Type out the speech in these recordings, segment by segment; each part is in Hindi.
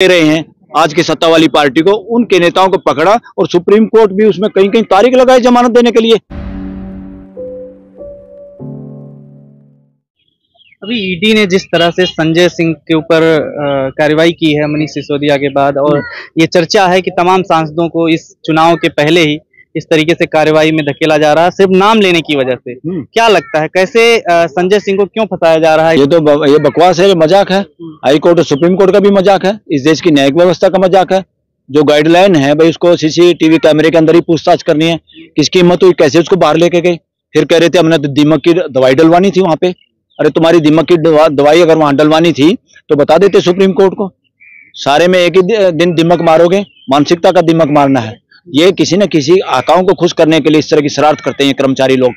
दे रहे हैं आज की सत्ता वाली पार्टी को, उनके नेताओं को पकड़ा और सुप्रीम कोर्ट भी उसमें कहीं कहीं तारीख लगाई जमानत देने के लिए। अभी ईडी ने जिस तरह से संजय सिंह के ऊपर कार्रवाई की है मनीष सिसोदिया के बाद, और ये चर्चा है कि तमाम सांसदों को इस चुनाव के पहले ही इस तरीके से कार्रवाई में धकेला जा रहा है सिर्फ नाम लेने की वजह से, क्या लगता है कैसे संजय सिंह को क्यों फंसाया जा रहा है? ये बकवास है, ये मजाक है। हाई कोर्ट और सुप्रीम कोर्ट का भी मजाक है, इस देश की न्यायिक व्यवस्था का मजाक है। जो गाइडलाइन है भाई, उसको सीसीटीवी कैमरे के अंदर ही पूछताछ करनी है। किसकी हिम्मत हुई, कैसे उसको बाहर लेके गए? फिर कह रहे थे हमने तो दीमक की दवाई डलवानी थी वहां पे। अरे तुम्हारी दीमक की दवाई अगर वहां डलवानी थी तो बता देते सुप्रीम कोर्ट को। सारे में एक ही दिन दीमक मारोगे, मानसिकता का दीमक मारना है। ये किसी न किसी आकाओं को खुश करने के लिए इस तरह की शरारत करते हैं कर्मचारी लोग,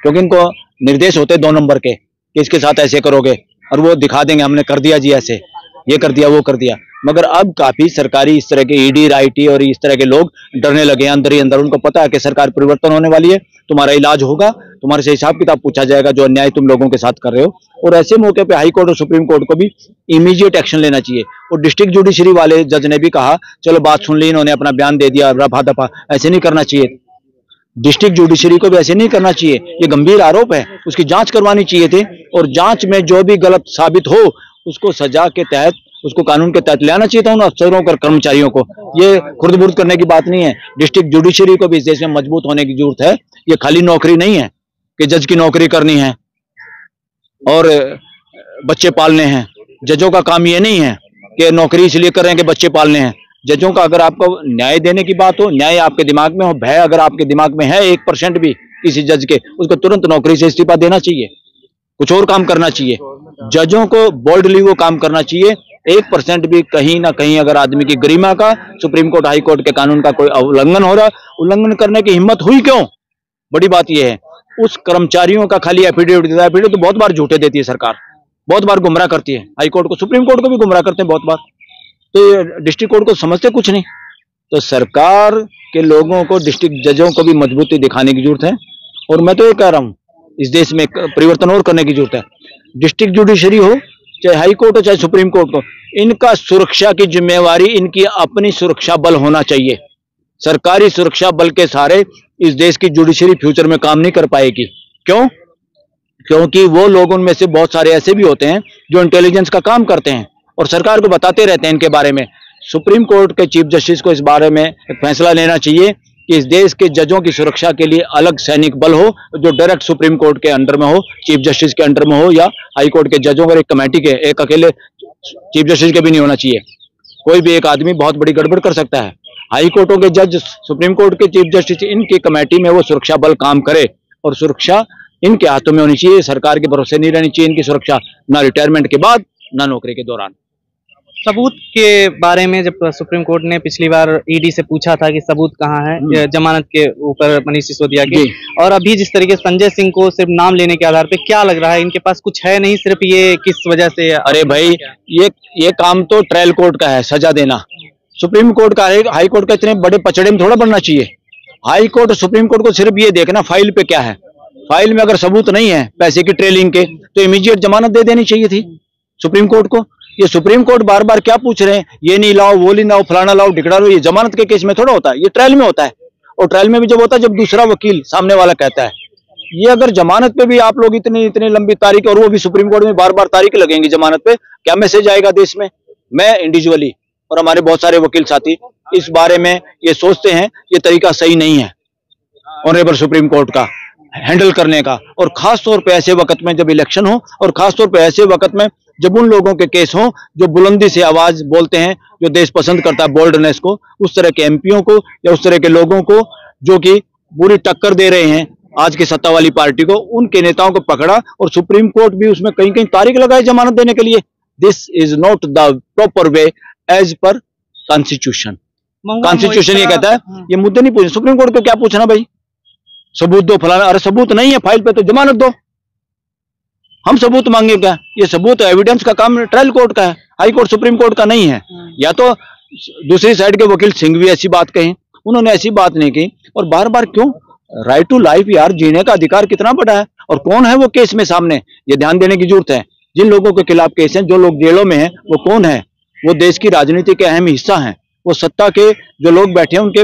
क्योंकि इनको निर्देश होते हैं 2 नंबर के कि इसके साथ ऐसे करोगे, और वो दिखा देंगे हमने कर दिया जी, ऐसे ये कर दिया वो कर दिया। मगर अब काफी सरकारी इस तरह के ईडी आईटी और इस तरह के लोग डरने लगे हैं अंदर ही अंदर। उनको पता है कि सरकार परिवर्तन होने वाली है, तुम्हारा इलाज होगा, तुम्हारे से हिसाब किताब पूछा जाएगा जो अन्याय तुम लोगों के साथ कर रहे हो। और ऐसे मौके पे हाई कोर्ट और सुप्रीम कोर्ट को भी इमीडिएट एक्शन लेना चाहिए। और डिस्ट्रिक्ट जुडिशरी वाले जज ने भी कहा चलो बात सुन ली, इन्होंने अपना बयान दे दिया, रफा दफा, ऐसे नहीं करना चाहिए। डिस्ट्रिक्ट जुडिशरी को भी ऐसे नहीं करना चाहिए। ये गंभीर आरोप है, उसकी जांच करवानी चाहिए थी, और जांच में जो भी गलत साबित हो उसको सजा के तहत, उसको कानून के तहत ले आना चाहिए था उन अफसरों और कर्मचारियों को। ये खुर्द-बुर्द करने की बात नहीं है। डिस्ट्रिक्ट जुडिशरी को भी इस देश में मजबूत होने की जरूरत है। ये खाली नौकरी नहीं है कि जज की नौकरी करनी है और बच्चे पालने हैं। जजों का काम ये नहीं है कि नौकरी इसलिए कर रहे हैं कि बच्चे पालने हैं। जजों का अगर आपको न्याय देने की बात हो, न्याय आपके दिमाग में हो, भय अगर आपके दिमाग में है 1% भी किसी जज के, उसको तुरंत नौकरी से इस्तीफा देना चाहिए, कुछ और काम करना चाहिए। जजों को बोल्डली वो काम करना चाहिए। 1% भी कहीं ना कहीं अगर आदमी की गरिमा का, सुप्रीम कोर्ट हाई कोर्ट के कानून का कोई उल्लंघन हो रहा, उल्लंघन करने की हिम्मत हुई क्यों? बड़ी बात यह है। उस कर्मचारियों का खाली एफिडेविट देता है, एफिडेविट तो बहुत बार झूठे देती है सरकार, बहुत बार गुमराह करती है। हाई कोर्ट को, सुप्रीम कोर्ट को भी गुमराह करते हैं बहुत बार। तो ये डिस्ट्रिक्ट कोर्ट को समझते कुछ नहीं। तो सरकार के लोगों को, डिस्ट्रिक्ट जजों को भी मजबूती दिखाने की जरूरत है। और मैं तो ये कह रहा हूं, इस देश में परिवर्तन और करने की जरूरत है। डिस्ट्रिक्ट जुडिशरी हो, चाहे हाई कोर्ट हो, चाहे सुप्रीम कोर्ट हो, इनका सुरक्षा की जिम्मेवारी इनकी अपनी सुरक्षा बल होना चाहिए। सरकारी सुरक्षा बल के सहारे इस देश की जुडिशरी फ्यूचर में काम नहीं कर पाएगी। क्यों? क्योंकि वो लोग, उनमें से बहुत सारे ऐसे भी होते हैं जो इंटेलिजेंस का काम करते हैं और सरकार को बताते रहते हैं इनके बारे में। सुप्रीम कोर्ट के चीफ जस्टिस को इस बारे में एक फैसला लेना चाहिए कि इस देश के जजों की सुरक्षा के लिए अलग सैनिक बल हो जो डायरेक्ट सुप्रीम कोर्ट के अंडर में हो, चीफ जस्टिस के अंडर में हो, या हाई कोर्ट के जजों का एक कमेटी के, एक अकेले चीफ जस्टिस के भी नहीं होना चाहिए। कोई भी एक आदमी बहुत बड़ी गड़बड़ कर सकता है। हाई कोर्टों के जज, सुप्रीम कोर्ट के चीफ जस्टिस, इनकी कमेटी में वो सुरक्षा बल काम करे और सुरक्षा इनके हाथों में होनी चाहिए। सरकार के भरोसे नहीं रहनी चाहिए इनकी सुरक्षा, ना रिटायरमेंट के बाद ना नौकरी के दौरान। सबूत के बारे में जब सुप्रीम कोर्ट ने पिछली बार ईडी से पूछा था कि सबूत कहाँ है जमानत के ऊपर मनीष सिसोदिया के, और अभी जिस तरीके से संजय सिंह को सिर्फ नाम लेने के आधार पे, क्या लग रहा है इनके पास कुछ है नहीं, सिर्फ ये किस वजह से? अरे भाई, ये काम तो ट्रायल कोर्ट का है, सजा देना। सुप्रीम कोर्ट का है, हाई कोर्ट का इतने बड़े पचड़े में थोड़ा बनना चाहिए। हाई कोर्ट और सुप्रीम कोर्ट को सिर्फ ये देखना फाइल पे क्या है। फाइल में अगर सबूत नहीं है पैसे की ट्रेलिंग के, तो इमीडिएट जमानत दे देनी चाहिए थी सुप्रीम कोर्ट को। ये सुप्रीम कोर्ट बार बार क्या पूछ रहे हैं, ये नहीं लाओ, वो नहीं लाओ, फलाना लाओ, ढिकड़ा लो। ये जमानत के केस में थोड़ा होता है, ये ट्रायल में होता है। और ट्रायल में भी जब होता है जब दूसरा वकील सामने वाला कहता है। ये अगर जमानत पे भी आप लोग इतनी लंबी तारीख, और वो भी सुप्रीम कोर्ट में बार बार तारीख लगेंगी जमानत पे, क्या मैसेज आएगा देश में? मैं इंडिविजुअली और हमारे बहुत सारे वकील साथी इस बारे में ये सोचते हैं ये तरीका सही नहीं है ऑनरेबल सुप्रीम कोर्ट का हैंडल करने का। और खास तौर पे ऐसे वक्त में जब इलेक्शन हो, और खास तौर पे ऐसे वक्त में जब उन लोगों के केस हो जो बुलंदी से आवाज बोलते हैं, जो देश पसंद करता है बोल्डनेस को, उस तरह के एमपीओ को या उस तरह के लोगों को जो कि बुरी टक्कर दे रहे हैं आज की सत्ता वाली पार्टी को, उनके नेताओं को पकड़ा और सुप्रीम कोर्ट भी उसमें कहीं कहीं तारीख लगाई जमानत देने के लिए। This is not the proper way as per constitution. Constitution ये कहता है ये मुद्दे नहीं पूछे। सुप्रीम कोर्ट को क्या पूछना भाई, सबूत दो फलाना। अरे सबूत नहीं है फाइल पे तो जमानत दो। हम सबूत मांगे क्या? ये सबूत एविडेंस का काम ट्रायल कोर्ट का है, हाई कोर्ट सुप्रीम कोर्ट का नहीं है। या तो दूसरी साइड के वकील सिंह भी ऐसी बात कही, उन्होंने ऐसी बात नहीं की। और बार बार क्यों? राइट टू लाइफ यार, जीने का अधिकार कितना बड़ा है। और कौन है वो केस में सामने, ये ध्यान देने की जरूरत है। जिन लोगों के खिलाफ केस हैं, जो लोग जेलों में हैं, वो कौन है? वो देश की राजनीति के अहम हिस्सा हैं। वो सत्ता के जो लोग बैठे हैं उनके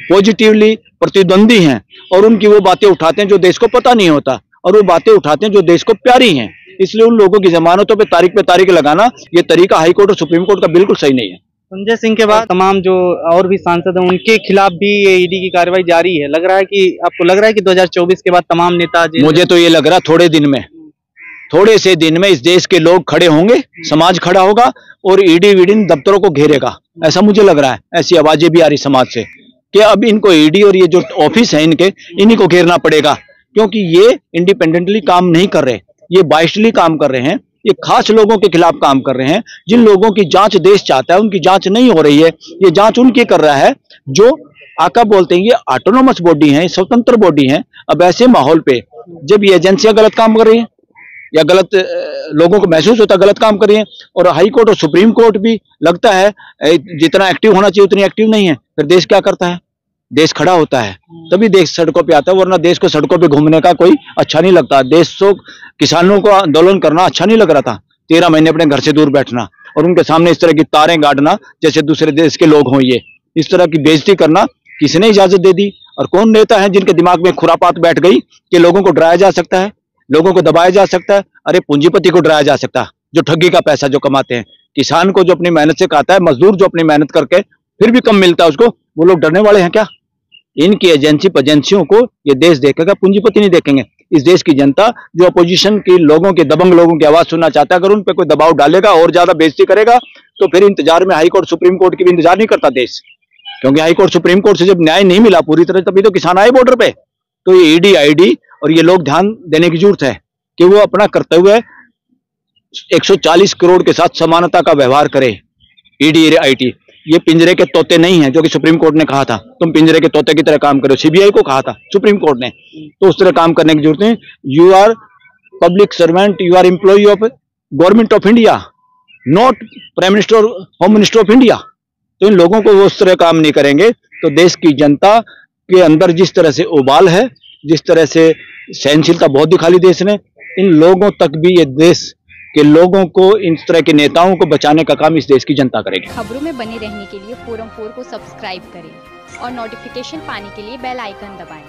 पॉजिटिवली प्रतिद्वंदी हैं और उनकी वो बातें उठाते हैं जो देश को पता नहीं होता, और वो बातें उठाते हैं जो देश को प्यारी हैं। इसलिए उन लोगों की जमानतों पे तारीख लगाना ये तरीका हाई कोर्ट और सुप्रीम कोर्ट का बिल्कुल सही नहीं है। संजय सिंह के बाद तमाम जो और भी सांसद हैं उनके खिलाफ भी ये ईडी की कार्रवाई जारी है। लग रहा है कि आपको लग रहा है कि 2024 के बाद तमाम नेता मुझे तो ये लग रहा है थोड़े से दिन में इस देश के लोग खड़े होंगे, समाज खड़ा होगा और ईडी वीडी दफ्तरों को घेरेगा, ऐसा मुझे लग रहा है। ऐसी आवाजें भी आ रही समाज से कि अब इनको ईडी और ये जो ऑफिस है इनके, इन्हीं को घेरना पड़ेगा, क्योंकि ये इंडिपेंडेंटली काम नहीं कर रहे, ये बाइस्टली काम कर रहे हैं, ये खास लोगों के खिलाफ काम कर रहे हैं। जिन लोगों की जांच देश चाहता है उनकी जांच नहीं हो रही है, ये जांच उनकी कर रहा है जो आका बोलते हैं ये ऑटोनोमस बॉडी है, स्वतंत्र बॉडी है। अब ऐसे माहौल पे जब ये एजेंसियां गलत काम कर रही हैं या गलत लोगों को महसूस होता है गलत काम कर रही है, और हाई कोर्ट और सुप्रीम कोर्ट भी लगता है जितना एक्टिव होना चाहिए उतनी एक्टिव नहीं है, फिर देश क्या करता है? देश खड़ा होता है तभी देश सड़कों पे आता है, वरना देश को सड़कों पे घूमने का कोई अच्छा नहीं लगता। देश को किसानों को आंदोलन करना अच्छा नहीं लग रहा था, 13 महीने अपने घर से दूर बैठना और उनके सामने इस तरह की तारें गाड़ना जैसे दूसरे देश के लोग हों, ये इस तरह की बेइज्जती करना किसने इजाजत दे दी? और कौन नेता है जिनके दिमाग में खुरापात बैठ गई कि लोगों को डराया जा सकता है, लोगों को दबाया जा सकता है? अरे पूंजीपति को डराया जा सकता है जो ठगी का पैसा जो कमाते हैं, किसान को जो अपनी मेहनत से खाता है, मजदूर जो अपनी मेहनत करके फिर भी कम मिलता है उसको, वो लोग डरने वाले हैं क्या? इनकी एजेंसियों को ये देश देखेगा, पूंजीपति नहीं देखेंगे। इस देश की जनता जो अपोजिशन के लोगों के, दबंग लोगों की आवाज सुनना चाहता है, अगर उन पर कोई दबाव डालेगा और ज्यादा बेइज्जती करेगा तो फिर इंतजार में हाई कोर्ट सुप्रीम कोर्ट की भी इंतजार नहीं करता देश, क्योंकि हाई कोर्ट सुप्रीम कोर्ट से जब न्याय नहीं मिला पूरी तरह तभी तो किसान आए बॉर्डर पे। तो ये ईडी आईडी और ये लोग ध्यान देने की जरूरत है कि वो अपना कर्तव्य 140 करोड़ के साथ समानता का व्यवहार करे। ईडी आईटी ये पिंजरे के तोते नहीं है, जो कि सुप्रीम कोर्ट ने कहा था तुम पिंजरे के तोते की तरह काम करो, सीबीआई को कहा था सुप्रीम कोर्ट ने, तो उस तरह काम करने की जरूरत है। You are public servant, you are employ of government of India, not prime minister home minister of India. तो इन लोगों को वो उस तरह काम नहीं करेंगे तो देश की जनता के अंदर जिस तरह से उबाल है, जिस तरह से सहनशीलता बहुत दिखा ली देश ने, इन लोगों तक भी ये देश के लोगों को, इन तरह के नेताओं को बचाने का काम इस देश की जनता करेगी। खबरों में बने रहने के लिए फोरम 4 को सब्सक्राइब करें और नोटिफिकेशन पाने के लिए बेल आइकन दबाएं।